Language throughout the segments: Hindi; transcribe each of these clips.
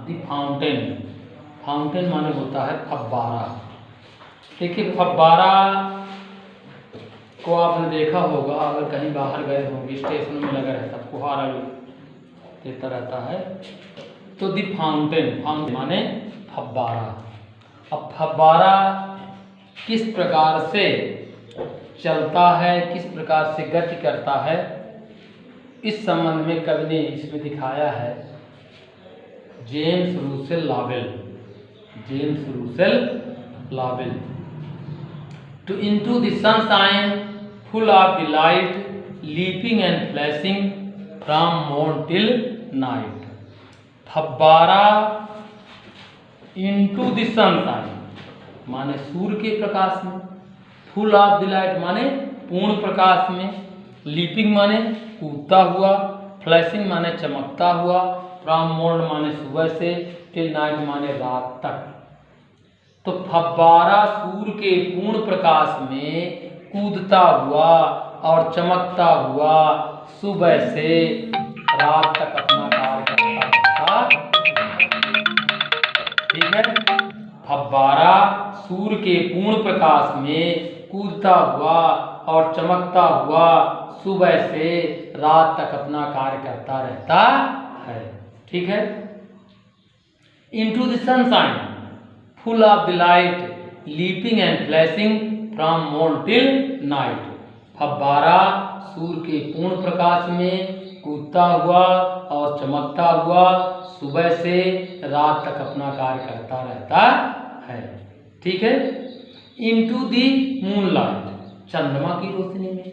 दी फाउंटेन। फाउंटेन माने होता है फव्वारा। देखिए फव्वारा को आपने देखा होगा, अगर कहीं बाहर गए होंगे, स्टेशन में लगा रहता, फुहारा देता रहता है। तो दी फाउंटेन, फाउंटेन माने फव्वारा। अब फव्वारा किस प्रकार से चलता है, किस प्रकार से गति करता है, इस संबंध में कवि ने इसमें दिखाया है James Russell Lowell. James Russell Lowell. To into the sunshine full of the light, leaping and flashing from morn till night. फव्वारा इनटू द सनशाइन माने सूर्य के प्रकाश में, फुल ऑफ द लाइट माने पूर्ण प्रकाश में, लीपिंग माने कूदता हुआ, फ्लैशिंग माने चमकता हुआ, फ्रॉम मॉर्न माने सुबह से, टिल नाइट माने रात तक। तो फव्वारा सूर्य के पूर्ण प्रकाश में कूदता हुआ और चमकता हुआ सुबह से रात तक अपना कार्य करता रहता। ठीक है, फव्वारा सूर्य के पूर्ण प्रकाश में कूदता हुआ और चमकता हुआ सुबह से रात तक अपना कार्य करता रहता है। ठीक है। Into the sunshine full of the light, leaping and flashing from morn till night. फव्वारा सूर्य के पूर्ण प्रकाश में कूदता हुआ और चमकता हुआ सुबह से रात तक अपना कार्य करता रहता है। ठीक है। इनटू दी मूनलाइट, चंद्रमा की रोशनी में,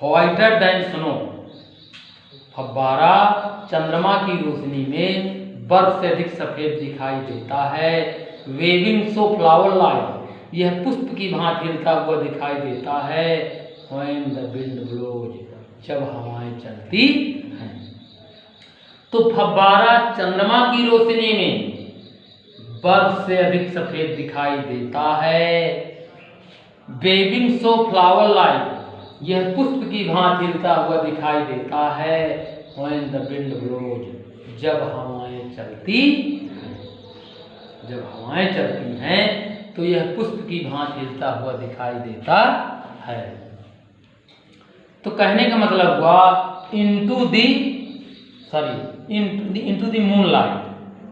व्हाइटर देन स्नो। फव्वारा चंद्रमा की रोशनी में बर्फ से अधिक सफेद दिखाई देता है। वेविंग सो फ्लावर लाइक, यह पुष्प की भांति हिलता हुआ दिखाई देता है। व्हेन द विंड ब्लोज, जब हवाएं चलती हैं। तो फव्वारा चंद्रमा की रोशनी में बर्फ से अधिक सफेद दिखाई देता है। वेविंग सो फ्लावर लाइक, यह पुष्प की भांति हिलता हुआ दिखाई देता है। व्हेन द विंड ब्लोज, जब हवाएं चलती हैं। जब हवाएं चलती हैं तो यह पुष्प की भांति हिलता हुआ दिखाई देता है। तो कहने का मतलब हुआ इनटू दी मूनलाइट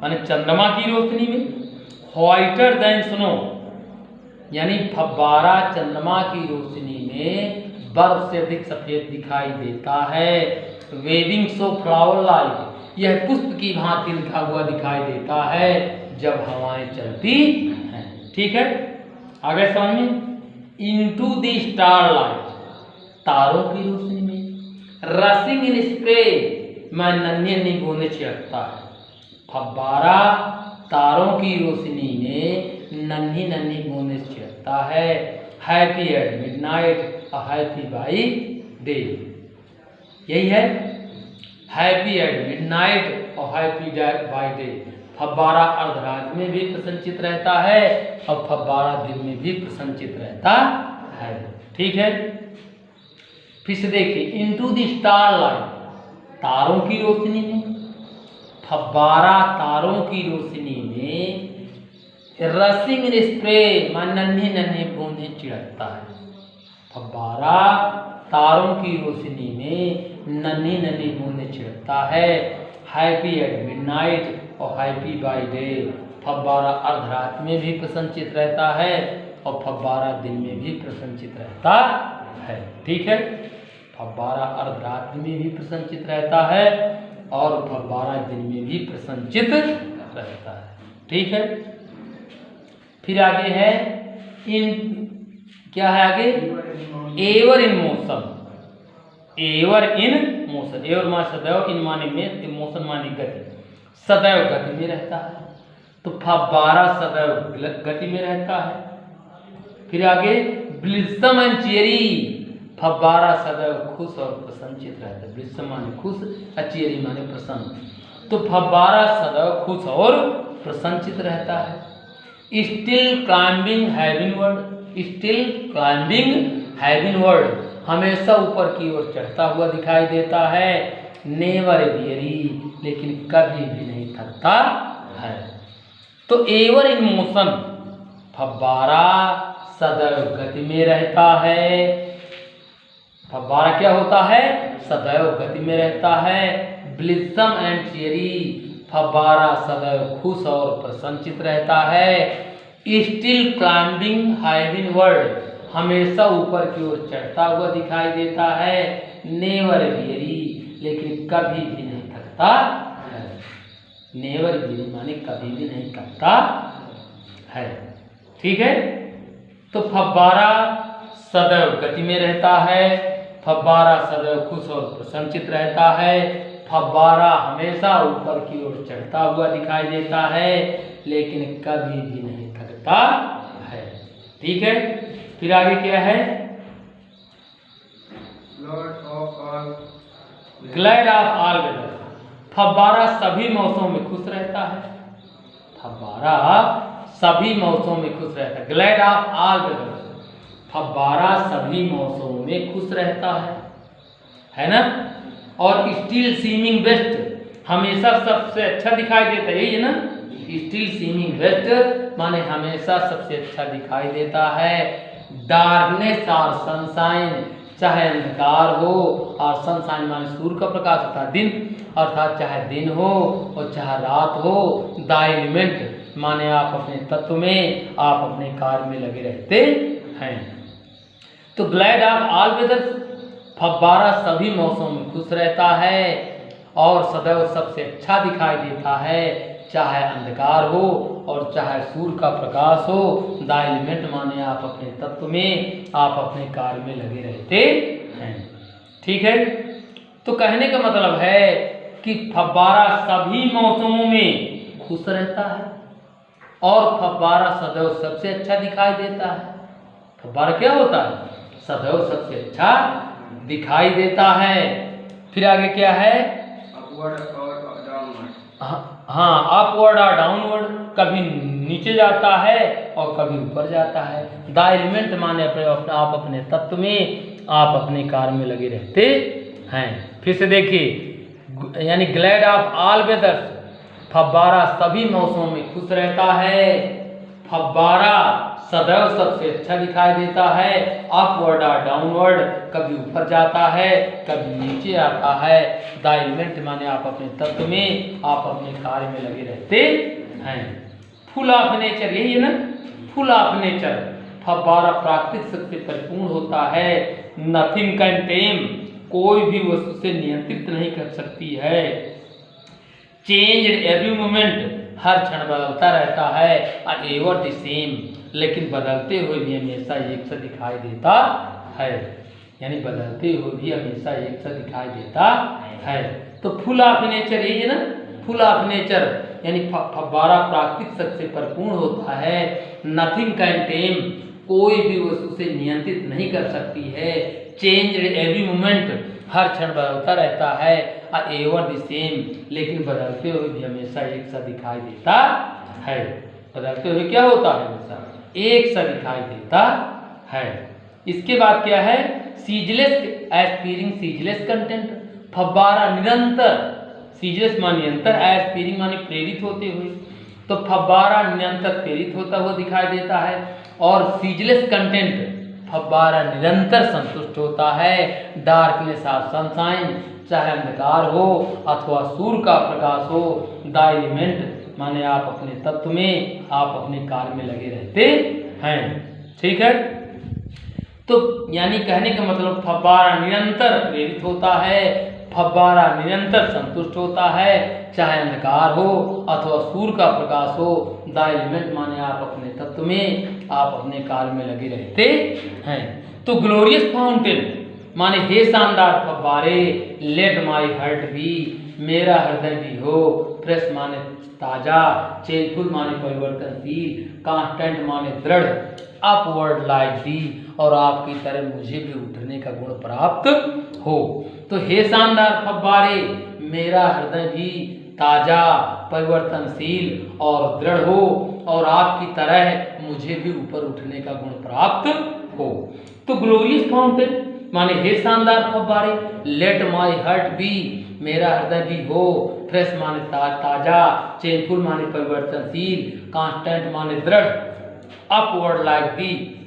माने चंद्रमा की रोशनी में, व्हाइटर देन स्नो यानी फव्वारा चंद्रमा की रोशनी में बर्फ से अधिक सफेद दिखाई देता है। वेविंग सो फ्लावर लाइक, यह पुष्प की भांति हिलता हुआ दिखाई देता है जब हवाएं चलती हैं। ठीक है, आगे समझ में। इनटू दी स्टार लाइट, तारों की रोशनी में, रसिंग इन स्प्रे में नन्ही नन्ही बूंदें छिड़कता है। फव्वारा तारों की रोशनी में नन्ही नन्ही बूंदें छिड़कता है। हैप्पी एट मिडनाइट और हैप्पी बाई डे, यही है हैप्पी एट मिडनाइट और हैप्पी बाई डे। फव्वारा अर्धरात में भी प्रसन्नचित रहता है और फव्वारा दिन में भी प्रसन्नचित रहता है। ठीक है। फिर से देखिए इनटू द स्टार लाइट, तारों की रोशनी में, फव्वारा तारों की रोशनी में रसिंग इन स्प्रे में नन्ही नन्ही बूंदें छिड़कता है। फव्वारा तारों की रोशनी में नन्ही नन्ही बूंदें छिड़कता है। हैप्पी एट मिडनाइट और हैप्पी बाई डे, फव्वारा अर्धरात में भी प्रसन्नचित रहता है और फव्वारा दिन में भी प्रसन्नचित रहता है। ठीक है, फव्वारा अर्धरात में भी प्रसन्नचित रहता है और फव्वारा दिन में भी प्रसन्नचित रहता है। ठीक है। फिर आगे है क्या है आगे, ever in motion. Ever in motion, ever माने सदैव, इन माने में, मोशन माने गति, सदैव गति में रहता है। तो फव्वारा सदैव गति में रहता है। फिर आगे ब्लिसम एंड चेरी, फव्वारा सदैव खुश और प्रसन्नचित रहता है। ब्लिसम माने खुश, चेरी माने प्रसन्न। तो फव्वारा सदैव खुश और प्रसन्नचित रहता है। स्टिल क्लाइंबिंग हेवनवर्ड, स्टिल क्लाइंबिंग हेवनवर्ड, हमेशा ऊपर की ओर चढ़ता हुआ दिखाई देता है। नेवर वेरी, लेकिन कभी भी नहीं थकता है। तो एवर इन मोशन, फव्वारा सदैव गति में रहता है। फव्वारा क्या होता है? सदैव गति में रहता है। ब्लिसम एंड चेरी, फव्वारा सदैव खुश और प्रसन्नचित रहता है। स्टिल क्लाइंबिंग हाइवेनवर्ड, हमेशा ऊपर की ओर चढ़ता हुआ दिखाई देता है। नेवर वेरी, लेकिन कभी भी नहीं थकता है। नेवर वेरी माने कभी भी नहीं थकता है। ठीक है, तो फव्वारा सदैव गति में रहता है, फव्वारा सदैव खुश और प्रसन्नचित रहता है, फव्वारा हमेशा ऊपर की ओर चढ़ता हुआ दिखाई देता है, लेकिन कभी भी नहीं थकता है। ठीक है, फिर आगे क्या है? ग्लैड ऑफ ऑल वेदर, फव्वारा सभी मौसमों में खुश रहता है। फव्वारा सभी मौसमों में खुश रहता है। ग्लैड ऑफ ऑल वेदर, फव्वारा सभी मौसमों में खुश रहता है ना। और स्टिल सीमिंग बेस्ट, हमेशा सबसे अच्छा दिखाई देता है, यही है ना। स्टिल सीमिंग बेस्ट माने हमेशा सबसे अच्छा दिखाई देता है। डार्कनेस और सनशाइन, चाहे अंधकार हो, और सनशाइन माने सूर्य का प्रकाश अर्थात दिन, अर्थात चाहे दिन हो और चाहे रात हो। द एलिमेंट माने आप अपने तत्व में, आप अपने कार्य में लगे रहते हैं। तो ग्लैड ऑफ ऑल वेदर्स, फव्वारा सभी मौसमों में खुश रहता है और सदैव सबसे अच्छा दिखाई देता है, चाहे अंधकार हो और चाहे सूर्य का प्रकाश हो। द एलिमेंट माने आप अपने तत्व में, आप अपने कार्य में लगे रहते हैं। ठीक है, तो कहने का मतलब है कि फव्वारा सभी मौसमों में खुश रहता है और फव्वारा सदैव सबसे अच्छा दिखाई देता है। फव्वारा क्या होता है? सदैव सबसे अच्छा दिखाई देता है। फिर आगे क्या है? हाँ, अपवर्ड और डाउनवर्ड, कभी नीचे जाता है और कभी ऊपर जाता है। द एलिमेंट माने आप अपने तत्व में, आप अपने कार्य में लगे रहते हैं। फिर से देखिए, यानी ग्लैड ऑफ ऑल वेदर्स, फव्वारा सभी मौसमों में खुश रहता है, फव्वारा सदैव सबसे अच्छा दिखाई देता है। अपवर्ड और डाउनवर्ड, कभी ऊपर जाता है कभी नीचे आता है। द एलिमेंट माने आप अपने तत्व में, आप अपने कार्य में लगे रहते हैं। फुल ऑफ नेचर, यही है ना, फुल ऑफ नेचर, फव्वारा प्राकृतिक शक्ति परिपूर्ण होता है। नथिंग कैन टेम, कोई भी वस्तु से नियंत्रित नहीं कर सकती है। चेंज एवरी मोमेंट, हर क्षण बदलता रहता है। और एवर द सेम, लेकिन बदलते हुए भी हमेशा एक सा दिखाई देता है। यानी बदलते हुए भी हमेशा एक सा दिखाई देता है। तो फुल ऑफ नेचर, यही है ना, फुल ऑफ नेचर, यानी फव्वारा प्राकृतिक शक्ति से परिपूर्ण होता है। नथिंग कैन टेम, कोई भी वस्तु से नियंत्रित नहीं कर सकती है। चेंज एवरी मोमेंट, हर क्षण बदलता रहता है। और एवर द सेम, लेकिन बदलते हुए भी हमेशा एक सा दिखाई देता है। बदलते हुए क्या होता है? हमेशा एक सा दिखाई देता है। इसके बाद क्या है? सीजलेस एस्पिरिंग सीजलेस कंटेंट, फव्वारा निरंतर, सीजलेस माने निरंतर, एस्पिरिंग माने प्रेरित होते हुए, तो फव्वारा निरंतर प्रेरित होता हुआ दिखाई देता है। और सीजलेस कंटेंट, फव्वारा निरंतर संतुष्ट होता है। डार्कनेस ऑफ सनशाइन, चाहे अंधकार हो अथवा सूर्य का प्रकाश हो। द एलिमेंट माने आप अपने तत्व में, आप अपने कार्य में लगे रहते हैं। ठीक है, तो यानी कहने का मतलब फव्वारा निरंतर प्रेरित होता है, फव्वारा निरंतर संतुष्ट होता है, चाहे अंधकार हो अथवा सूर्य का प्रकाश हो। द एलिमेंट माने आप अपने तत्व में, आप अपने कार्य में लगे रहते हैं। तो ग्लोरियस फाउंटेन माने हे शानदार फव्वारे, लेट माई हार्ट बी, मेरा हृदय भी हो। फ्रेश माने ताजा, चेंजफुल माने परिवर्तनशील, कांस्टेंट माने दृढ़, अपवर्ड लाइक दी, और आपकी तरह मुझे भी उठने का गुण प्राप्त हो। तो हे शानदार फव्वारे, मेरा हृदय भी ताजा, परिवर्तनशील और दृढ़ हो, और आपकी तरह मुझे भी ऊपर उठने का गुण प्राप्त हो। तो ग्लोरियस फाउंटेन माने हे शानदार फव्वारे, लेट माई हार्ट बी, मेरा हृदय भी हो। फ्रेश माने ताजा, चेंजफुल माने परिवर्तनशील, कांस्टेंट माने दृढ़, अपवर्ड लाइक दी,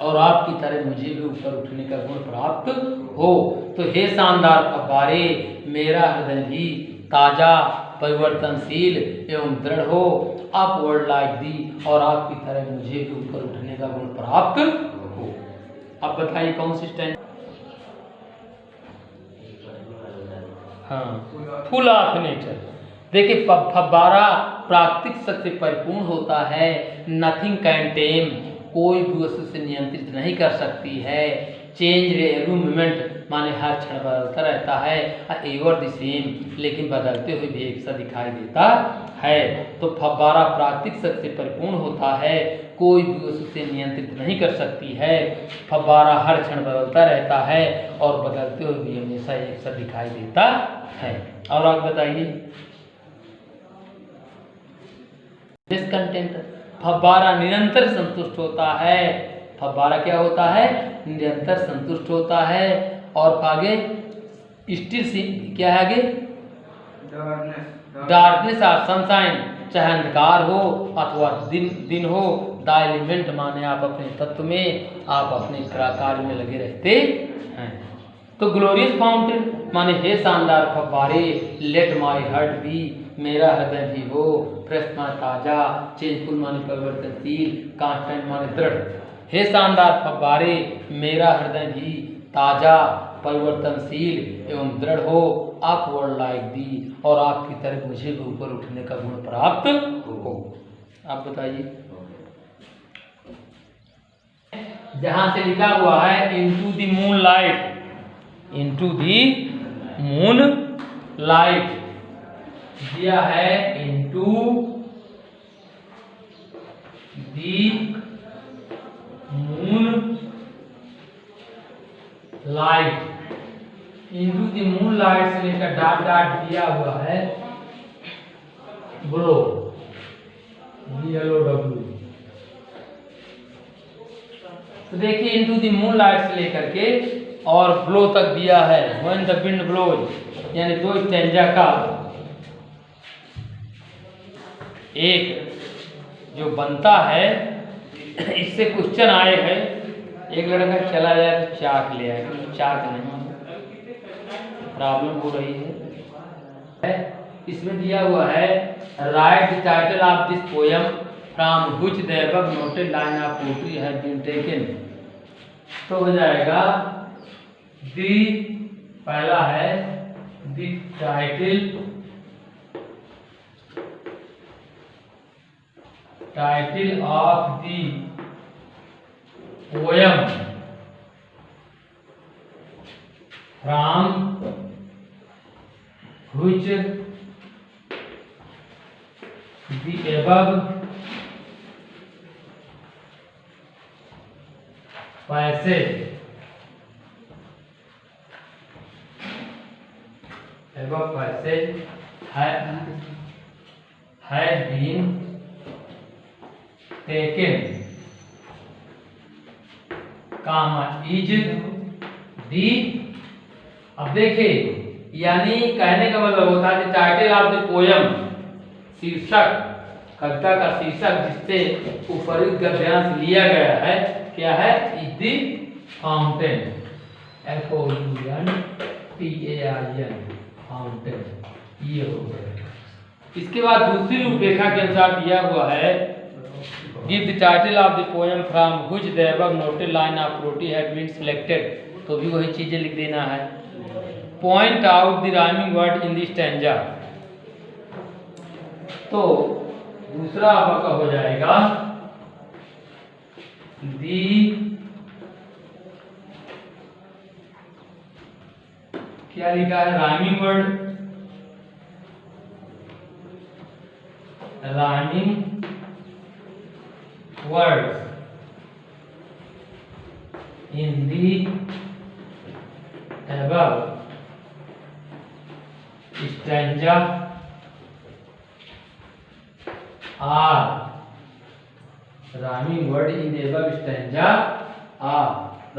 और आपकी तरह मुझे भी ऊपर उठने का गुण प्राप्त हो। तो हे शानदार फव्वारे, मेरा हृदय भी ताजा, परिवर्तनशील एवं दृढ़ हो, अपवर्ड लाइक दी, और आपकी तरह मुझे भी ऊपर उठने का गुण प्राप्त हो। अब बताइए कौन सी स्टैंड? हाँ, फुल ऑफ नेचर। देखिए फव्वारा प्राकृतिक शक्ति से परिपूर्ण होता है। नथिंग कैन टेम, कोई भी उसे नियंत्रित नहीं कर सकती है। चेंज एवरी मोमेंट माने हर क्षण बदलता रहता है। एवर द सेम, लेकिन बदलते हुए भी एक सा दिखाई देता है। तो फव्वारा प्राकृतिक शक्ति से परिपूर्ण होता है, कोई भी उसे नियंत्रित नहीं कर सकती है। फव्वारा हर क्षण बदलता रहता है और बदलते हुए भी हमेशा एक सा दिखाई देता है। और आप बताइए डिसकंटेंट। फव्वारा निरंतर संतुष्ट होता है। फव्वारा क्या होता है? निरंतर संतुष्ट होता है। और आगे स्टिल सी क्या है आगे? डार्कनेस और सनशाइन, चाहे अंधकार हो अथवा दिन हो, द एलिमेंट माने आप अपने तत्व में, आप अपने कार्य में लगे रहते हैं। तो ग्लोरियस फाउंटेन माने हे शानदार फव्वारे, लेट माई हार्ट बी, मेरा हृदय भी हो। फ्रेश माने ताजा, चेंजफुल माने परिवर्तनशील, कांस्टेंट माने दृढ़। हे शानदार फव्वारे, मेरा हृदय भी ताजा, परिवर्तनशील एवं दृढ़ हो, अपवर्ड लाइक दी, और आपकी तरह मुझे भी ऊपर उठने का गुण प्राप्त हो। आप बताइए जहां से लिखा हुआ है into the moon light, into the moon light दिया है, into the moon light, into the moon light से लेकर डॉट डॉट दिया हुआ है ब्लो, BLOW। तो देखिए इनटू द मून लाइट से लेकर के और ब्लो तक दिया है। व्हेन द विंड ब्लोज, यानी दो स्टैंजा का एक जो बनता है। इससे क्वेश्चन आए हैं, एक लड़का चला जाए तो चाक ले आए, चाक नहीं, प्रॉब्लम हो रही है। इसमें दिया हुआ है write the title of this poem from which the above noted line of poetry has been taken. तो हो जाएगा दी, पहला है the title of the poem from which the above passage has been taken, comma is the। अब देखिए यानी कहने का मतलब होता है कि टाइटल ऑफ द पोयम, शीर्षक, कविता का शीर्षक जिससे ऊपरी गद्यांश लिया गया है, क्या है? Is the fountain, FOUNTAIN, fountain, ये हो गया। इसके बाद दूसरी रूपरेखा के अनुसार दिया हुआ है give the title of the poem from which the above noted line of poetry has been selected. तो भी वही चीजें लिख देना है। Point out the rhyming word in the stanza. तो दूसरा आपका हो जाएगा दी, क्या लिखा है? Rhyming word, rhyming words in the above stanza are, rhyming word in above stanza are.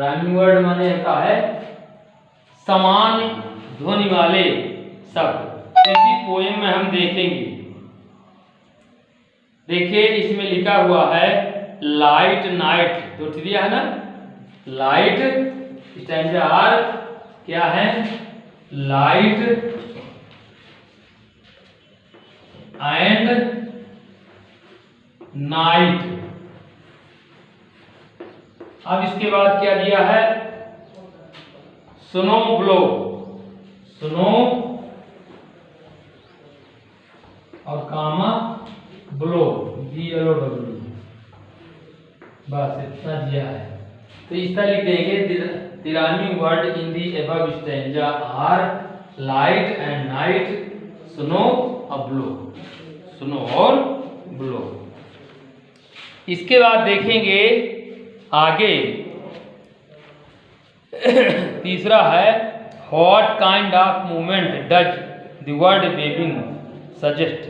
Rhyming word माने होता है समान ध्वनि वाले, शब्द। इसी पोएम में हम देखेंगे। देखिए इसमें लिखा हुआ है लाइट नाइट, तो दिया है ना, लाइट स्टैंजा आर क्या है, लाइट एंड नाइट। अब इसके बाद क्या दिया है, स्नो ब्लो, स्नो और कामा ब्लो, BLOW, बस इतना दिया है। तो इस तरह लिख देंगे, the rhyming word in the above stanza are light and night, snow और blow, snow और blow। इसके बाद देखेंगे आगे तीसरा है what kind of movement does the word waving suggest,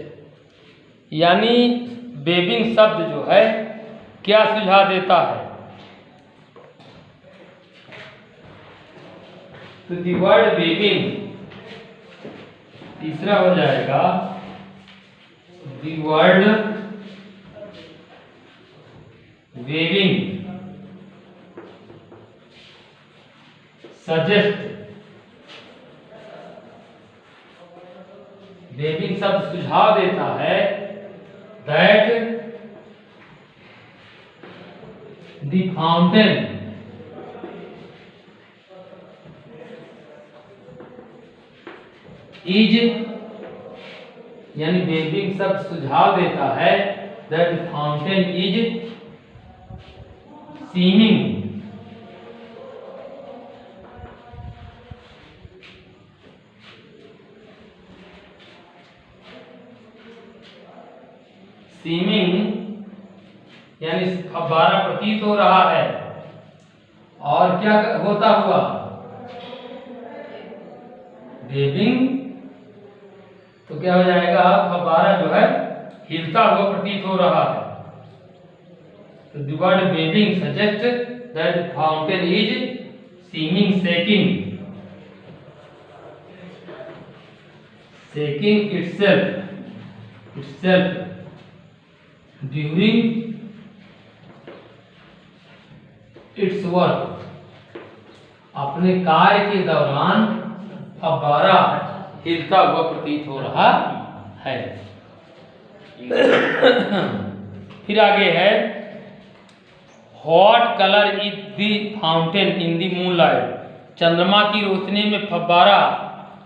यानी वेविंग शब्द जो है क्या सुझाव देता है। तो द वर्ड वेविंग तीसरा हो जाएगा, the word waving suggest, waving शब्द सुझाव देता है दैट द फाउंटेन इज, यानी वेविंग शब्द सुझाव देता है that fountain is seeming, seeming यानी फव्वारा प्रतीत हो रहा है। और क्या होता हुआ, वेविंग तो क्या हो जाएगा, फव्वारा जो है हिलता हुआ प्रतीत हो रहा है। तो the word waving suggest that fountain is seeming, shaking, shaking itself during its work, अपने कार्य के दौरान फव्वारा हिलता हुआ प्रतीत हो रहा है। फिर आगे है what colour is the fountain in the moonlight, चंद्रमा की रोशनी में फव्वारा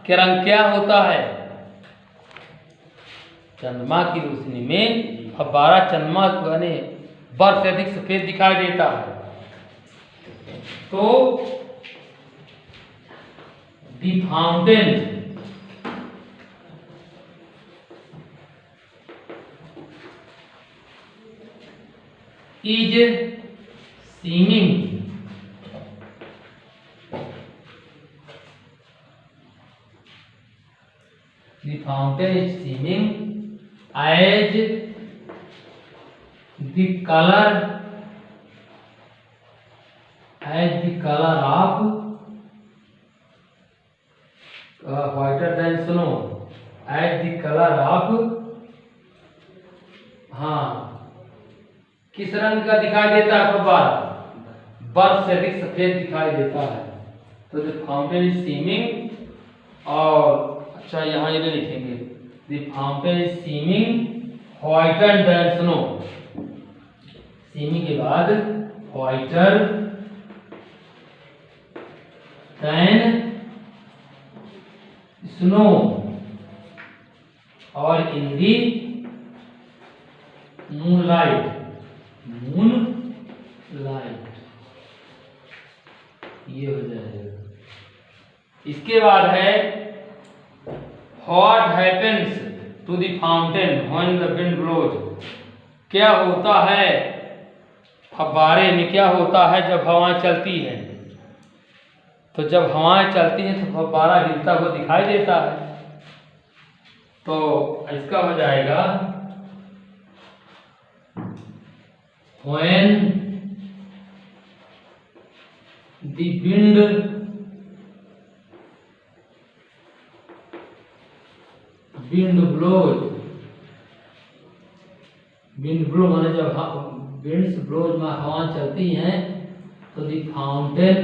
के रंग क्या होता है। चंद्रमा की रोशनी में फव्वारा चंद्रमा यानी बर्फ से अधिक सफेद दिखाई देता है। तो the fountain is seeming, the fountain is seeming as the color of whiter than snow, as the color of, हाँ किस रंग का दिखाई देता है फव्वारा, बर्फ से अधिक सफेद दिखाई देता है। तो द फाउंटेन इज सीमिंग, और अच्छा यहाँ ये लिखेंगे the fountain is seeming whiter than snow, seeming के बाद व्हाइटर देन स्नो, और इन दी मूनलाइट, ये हो जाएगा। इसके बाद है what happens to the fountain when the wind blows, क्या होता है फव्वारे में, क्या होता है जब हवाएं चलती हैं। तो जब हवाएं चलती हैं तो फव्वारा हिलता हुआ दिखाई देता है। तो इसका हो जाएगा when the wind blows, wind blow माने जब विंड्स ब्लोज में हवा चलती हैं तो the fountain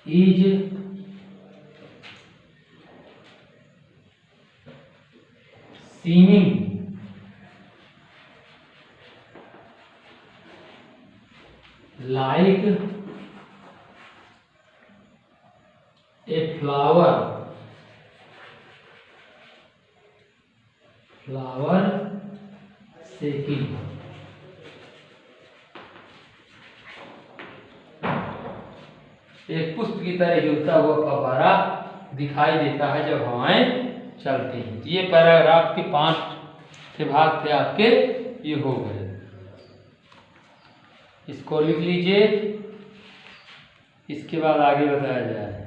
is seeming like a flower shaking। एक पुष्प की तरह हिलता हुआ फव्वारा दिखाई देता है जब हवाएं चलती हैं। ये पैराग्राफ के 5 के भाग थे आपके, ये हो गए। इसको लिख लीजिए, इसके बाद आगे बताया जाए।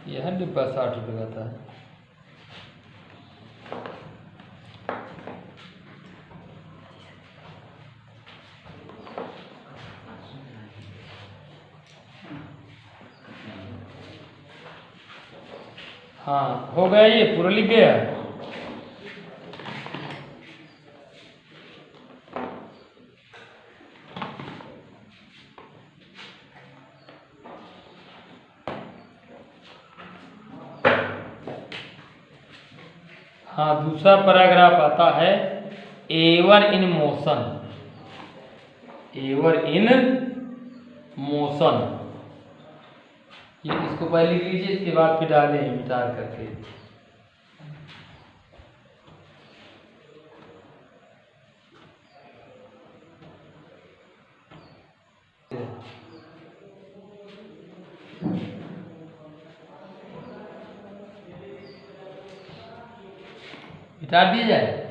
यह डिब्बा 60 रुपये का था। हाँ हो गया, ये पूरा लिख गया। हाँ, दूसरा पैराग्राफ आता है ever in motion. Ever in motion, ये इसको पहले लिख लीजिए, इसके बाद फिर डालें विचार करके। विचार दिया जाए।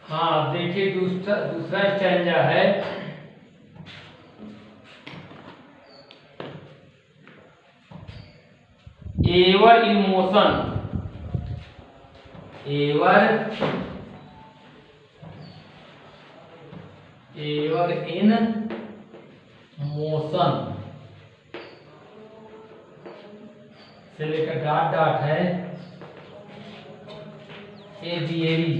हाँ देखिए, दूसरा स्टैंजा है। Ever in motion, ever in motion से लेकर डॉट डॉट है एवियरी,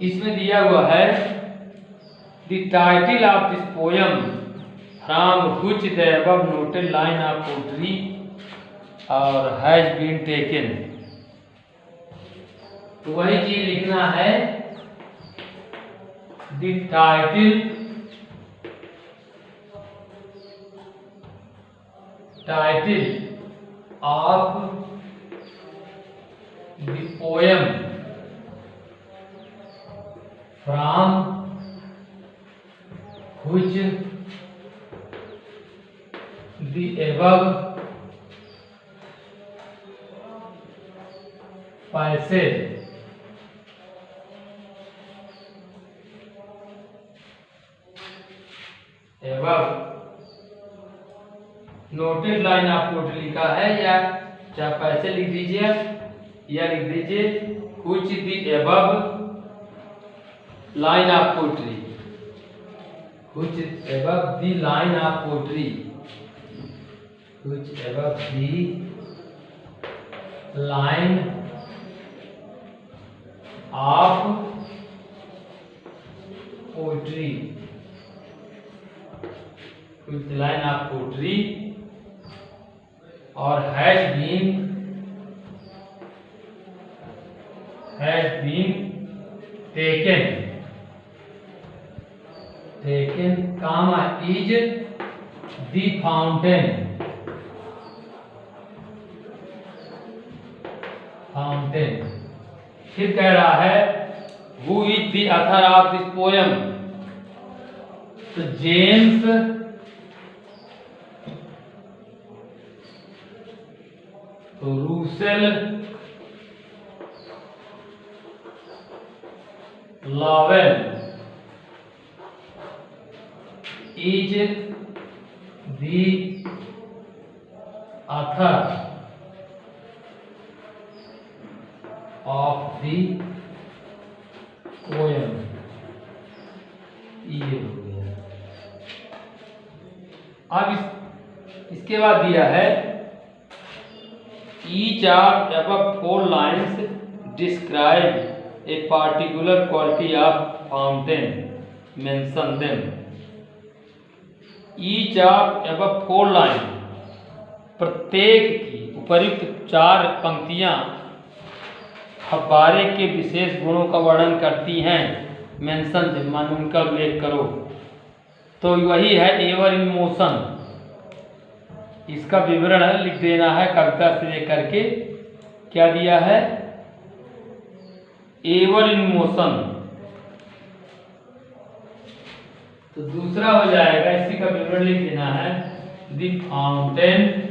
इसमें दिया हुआ है the title of this poem from which the above noted line of poetry और हैज बीन टेकन। तो वही चीज लिखना है, the title of the poem from which the above passage noted line of poetry लिखा है, या चाहे पैसे लिख दीजिए या लिख दीजिए which the above line of poetry, which above the line of poetry, which above the line of poetry, which the line of poetry और has been has been taken, comma, is the fountain, फिर कह रहा है who is the author of this poem, तो James Russell Lowell is the author of the poem, ये हो गया। अब इसके बाद दिया है each of above 4 lines describe a particular quality of fountain, mention them। each of above 4 lines, प्रत्येक की उपयुक्त 4 पंक्तियां फव्वारे के विशेष गुणों का वर्णन करती हैं। मेंशन देम, मान उनका उल्लेख करो। तो वही है एवर इन मोशन, इसका विवरण लिख देना है कविता से लेकर के। क्या दिया है? Ever in motion. तो दूसरा हो जाएगा, इसी का विवरण लिख देना है the fountain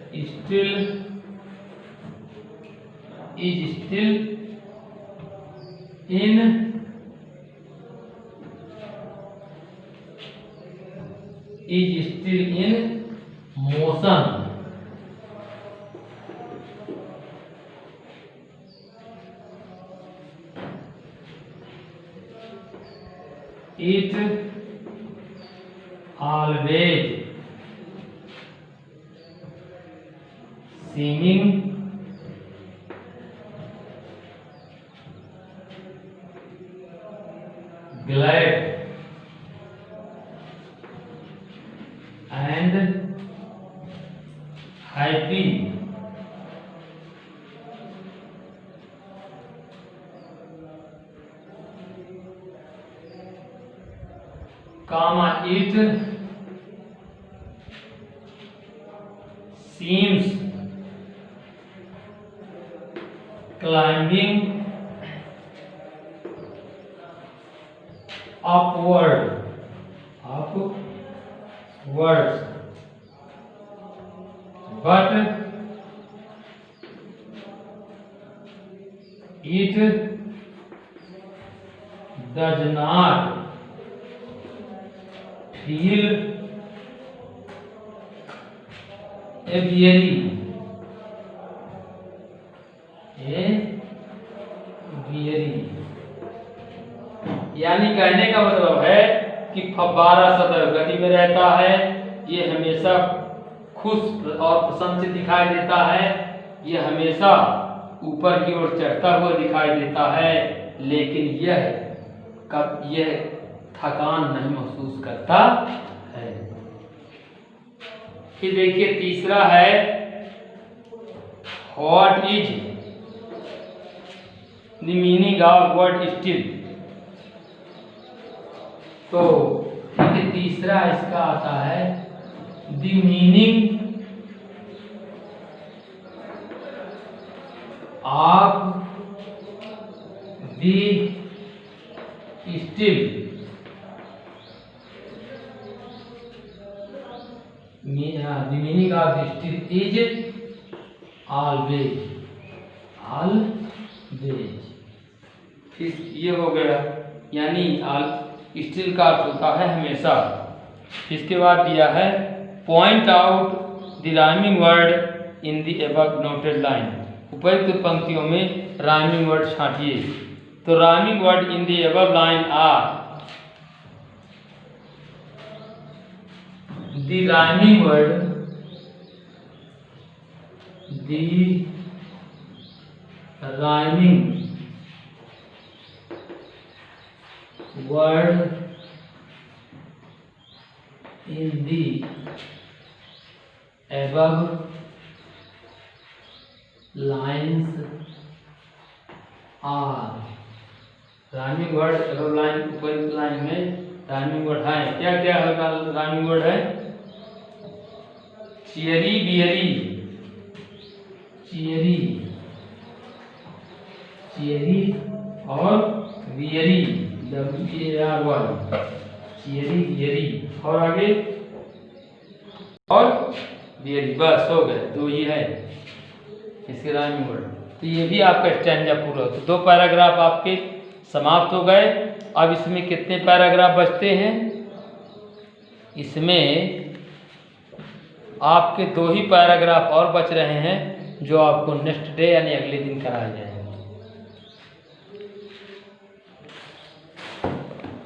is still in motion, it always singing glad and happy, comma, it seems climbing upwards, but it does not feel weary, यानी कहने का मतलब है कि फव्वारा सदैव गति में रहता है, ये हमेशा खुश और प्रसन्न से दिखाई देता है, ये हमेशा ऊपर की ओर चढ़ता हुआ दिखाई देता है, लेकिन यह थकान नहीं महसूस करता है। फिर देखिए तीसरा है what is the meaning of word still. तो तीसरा इसका आता है the meaning of the still, the meaning of the still is always, फिर ये हो गया, यानी स्टिल का अर्थ होता है हमेशा। इसके बाद दिया है point out the rhyming word in the above noted line, उपयुक्त पंक्तियों में राइमिंग वर्ड छांटिए। तो rhyming word in the above line are the rhyming word in the above lines are rhyming word above line ऊपर लाइन में राइमिंग वर्ड है। क्या क्या है राइमिंग वर्ड है? चेरी बियरी, चेरी चेरी और बियरी, WARY, चेरी बियरी और आगे और बियरी, बस हो गए, दो ही है इसके राइमिंग वर्ड। तो ये भी आपका स्टैंजा पूरा। तो 2 पैराग्राफ आपके समाप्त हो गए। अब इसमें कितने पैराग्राफ बचते हैं? इसमें आपके 2 ही पैराग्राफ और बच रहे हैं जो आपको नेक्स्ट डे यानी अगले दिन कराए जाएंगे।